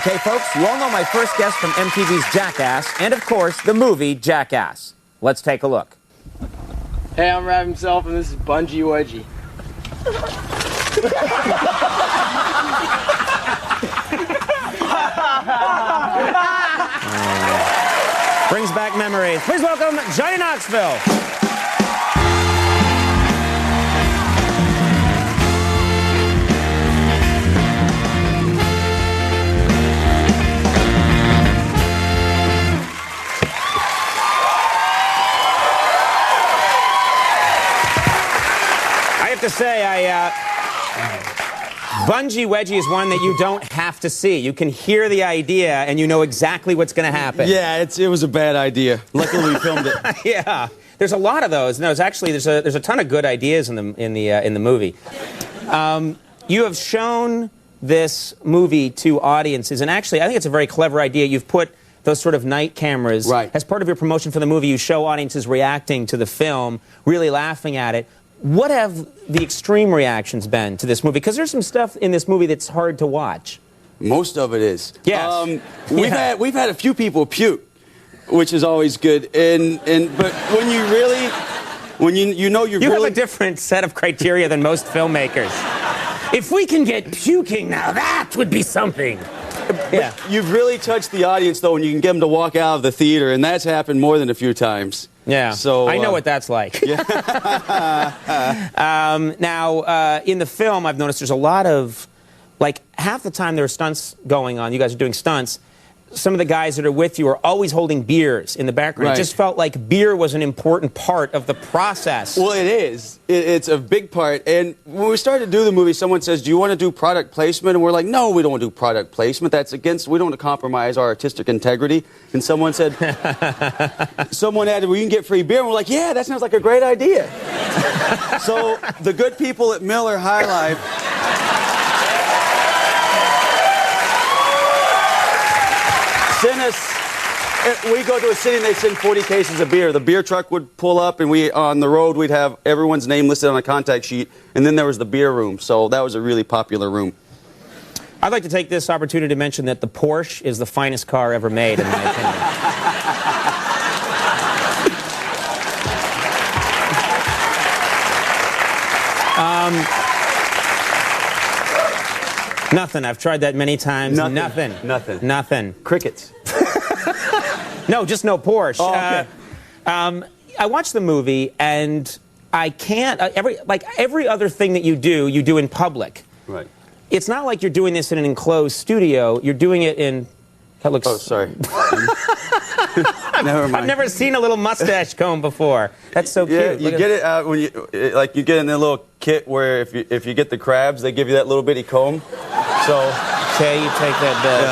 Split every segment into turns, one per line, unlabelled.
Okay, folks, you all know my first guest from MTV's Jackass, and of course, the movie Jackass. Let's take a look.
Hey, I'm Rab himself, and this is Bungee Wedgie.
Brings back memories. Please welcome Johnny Knoxville. I have to say, Bungee Wedgie is one that you don't have to see. You can hear the idea, and you know exactly what's going to happen.
Yeah, it was a bad idea. Luckily, we filmed it.
Yeah, there's a lot of those. No, there's a ton of good ideas in the movie. You have shown this movie to audiences, and actually, I think it's a very clever idea. You've put those sort of night cameras.
Right.
As part of your promotion for the movie, you show audiences reacting to the film, really laughing at it. What have the extreme reactions been to this movie? Because there's some stuff in this movie that's hard to watch.
Most of it is.
Yes.
We've had a few people puke, which is always good. But when you really, you
have a different set of criteria than most filmmakers. If we can get puking, now that would be something. Yeah.
You've really touched the audience though, and you can get them to walk out of the theater, and that's happened more than a few times.
Yeah,
so
I know what that's like.
Yeah.
Now, in the film, I've noticed there's a lot of, like, half the time there are stunts going on. You guys are doing stunts. Some of the guys that are with you are always holding beers in the background.
Right.
It just felt like beer was an important part of the process.
Well, it is. It's a big part. And when we started to do the movie, someone says, do you want to do product placement? And we're like, no, we don't want to do product placement. That's against, we don't want to compromise our artistic integrity. And someone said, someone added, well, you can get free beer. And we're like, yeah, that sounds like a great idea. So the good people at Miller High Life send us, we go to a city and they send 40 cases of beer. The beer truck would pull up and on the road we'd have everyone's name listed on a contact sheet, and then there was the beer room. So that was a really popular room.
I'd like to take this opportunity to mention that the Porsche is the finest car ever made, in my opinion. Nothing. I've tried that many times.
Nothing.
Nothing.
Crickets.
No, just no Porsche.
Oh, okay.
I watched the movie, and I can't. Every other thing that you do in public.
Right.
It's not like you're doing this in an enclosed studio. You're doing it in. That looks.
Oh, sorry. Never mind.
I've never seen a little mustache comb before. That's so cute.
Yeah, you get it out when you get in a little kit where if you get the crabs, they give you that little bitty comb. So
okay, you take that bit.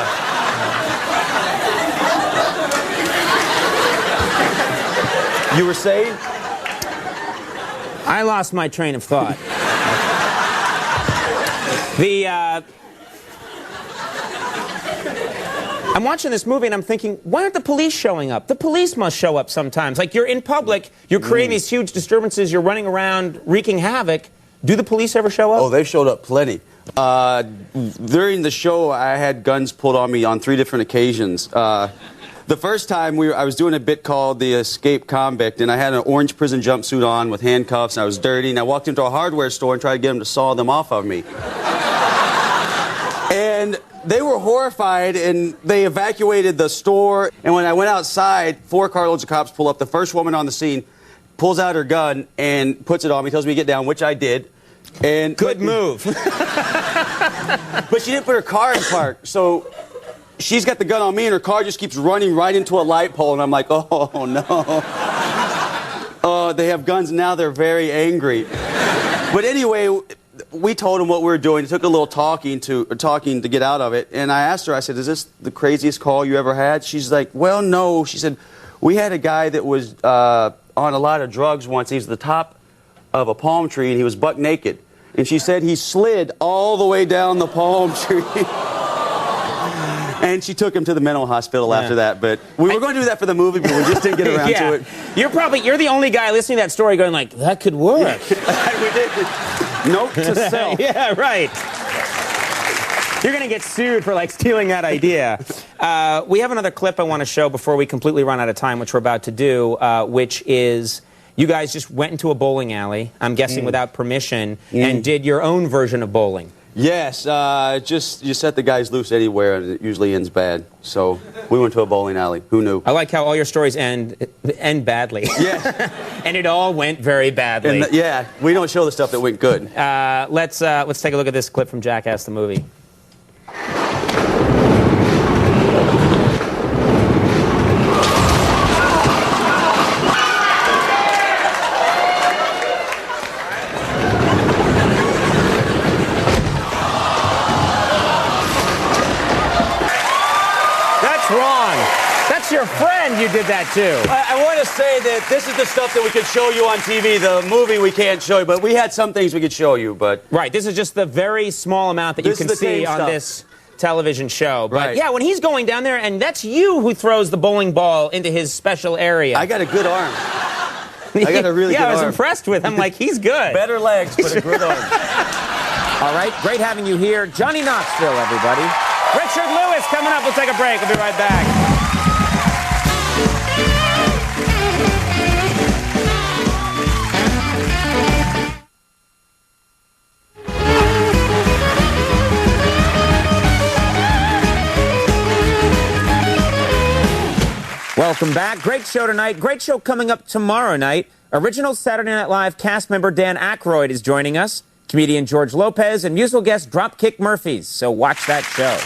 Yeah. You were saying?
I lost my train of thought. I'm watching this movie and I'm thinking, why aren't the police showing up? The police must show up sometimes. Like, you're in public, you're creating these huge disturbances, you're running around wreaking havoc. Do the police ever show up?
Oh, they've showed up plenty. During the show, I had guns pulled on me on 3 different occasions. The first time I was doing a bit called The Escape Convict, and I had an orange prison jumpsuit on with handcuffs, and I was dirty, and I walked into a hardware store and tried to get them to saw them off of me. And they were horrified, and they evacuated the store, and when I went outside, 4 carloads of cops pull up. The first woman on the scene pulls out her gun and puts it on me, tells me to get down, which I did. And
good move.
But she didn't put her car in park, so she's got the gun on me, and her car just keeps running right into a light pole, and I'm like, oh, no. Oh, they have guns, and now they're very angry. But anyway, we told them what we were doing. It took a little talking to get out of it, and I asked her, I said, is this the craziest call you ever had? She's like, well, no. She said, we had a guy that was on a lot of drugs once. He was at the top of a palm tree, and he was buck naked. And she said he slid all the way down the palm tree. And she took him to the mental hospital after that. But we were going to do that for the movie, but we just didn't get around to it.
You're the only guy listening to that story going like, that could work.
We did. Note to self.
Yeah, right. You're going to get sued for, like, stealing that idea. We have another clip I want to show before we completely run out of time, which we're about to do, which is you guys just went into a bowling alley, I'm guessing without permission, and did your own version of bowling.
Yes, just you set the guys loose anywhere, and it usually ends bad. So we went to a bowling alley. Who knew?
I like how all your stories end badly.
Yeah.
And it all went very badly.
Yeah, we don't show the stuff that went good.
Let's take a look at this clip from Jackass the movie. Wrong. That's your friend you did that to.
I want to say that this is the stuff that we could show you on TV. The movie we can't show you, but we had some things we could show you. But
right, this is just the very small amount that you can see on this television show. But
right.
Yeah, when he's going down there, and that's you who throws the bowling ball into his special area.
I got a good arm. I got a really good arm.
Yeah, I was impressed with him. Like, he's good.
Better legs, but a good arm.
All right, great having you here. Johnny Knoxville, everybody. Richard Lewis coming up. We'll take a break. We'll be right back. Welcome back. Great show tonight. Great show coming up tomorrow night. Original Saturday Night Live cast member Dan Aykroyd is joining us. Comedian George Lopez and musical guest Dropkick Murphys. So watch that show.